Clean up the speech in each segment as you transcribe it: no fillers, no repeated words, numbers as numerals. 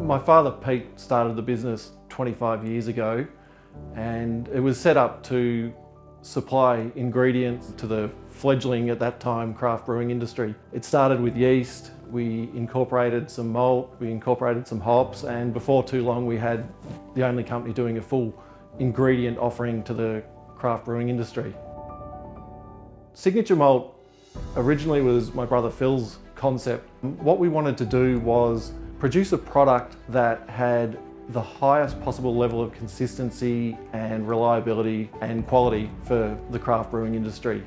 My father Pete started the business 25 years ago, and it was set up to supply ingredients to the fledgling at that time craft brewing industry. It started with yeast, we incorporated some malt, we incorporated some hops, and before too long we had the only company doing a full ingredient offering to the craft brewing industry. Signature Malt originally was my brother Phil's concept. What we wanted to do was produce a product that had the highest possible level of consistency and reliability and quality for the craft brewing industry.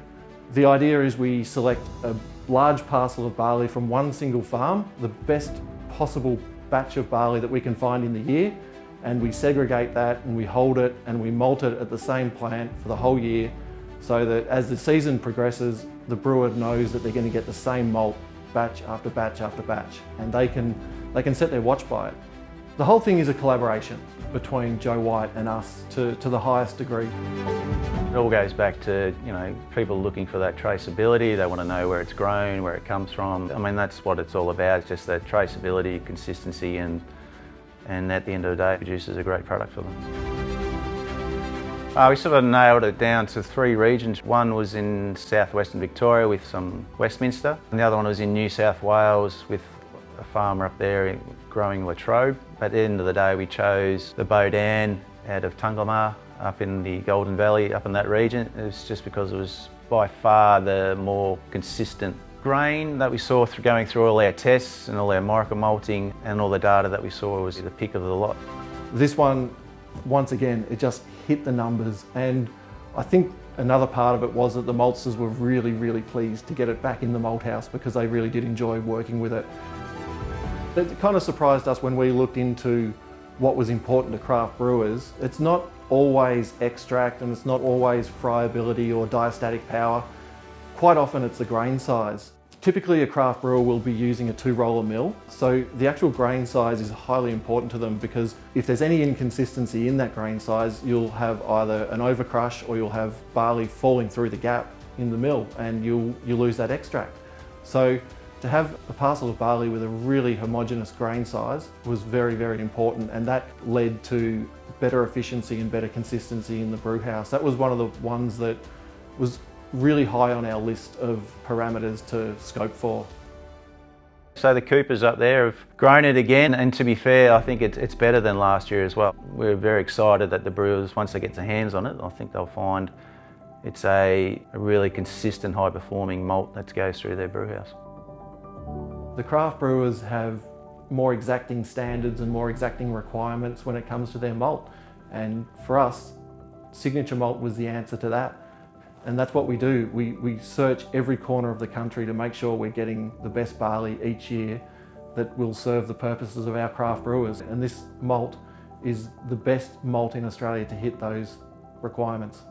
The idea is we select a large parcel of barley from one single farm, the best possible batch of barley that we can find in the year, and we segregate that and we hold it and we malt it at the same plant for the whole year, so that as the season progresses, the brewer knows that they're going to get the same malt batch after batch after batch, and they can set their watch by it. The whole thing is a collaboration between Joe White and us to the highest degree. It all goes back to, people looking for that traceability. They want to know where it's grown, where it comes from. I mean, that's what it's all about. It's just that traceability, consistency, and at the end of the day, it produces a great product for them. We sort of nailed it down to 3 regions. One was in southwestern Victoria with some Westminster, and the other one was in New South Wales with a farmer up there growing Latrobe. At the end of the day, we chose the Bodan out of Tunglamar up in the Golden Valley, up in that region. It was just because it was by far the more consistent grain that we saw going through all our tests and all our micro malting, and all the data that we saw was the pick of the lot. This one, once again, it just hit the numbers, and I think another part of it was that the maltsters were really, really pleased to get it back in the malt house because they really did enjoy working with it. It kind of surprised us when we looked into what was important to craft brewers. It's not always extract, and it's not always friability or diastatic power. Quite often it's the grain size. Typically a craft brewer will be using a 2-roller mill, so the actual grain size is highly important to them, because if there's any inconsistency in that grain size, you'll have either an overcrush or you'll have barley falling through the gap in the mill and you'll lose that extract. So to have a parcel of barley with a really homogeneous grain size was very, very important, and that led to better efficiency and better consistency in the brew house. That was one of the ones that was really high on our list of parameters to scope for. So the Coopers up there have grown it again, and to be fair, I think it's better than last year as well. We're very excited that the brewers, once they get their hands on it, I think they'll find it's a really consistent, high-performing malt that goes through their brew house. The craft brewers have more exacting standards and more exacting requirements when it comes to their malt, and for us, Signature Malt was the answer to that. And that's what we do. We search every corner of the country to make sure we're getting the best barley each year that will serve the purposes of our craft brewers. And this malt is the best malt in Australia to hit those requirements.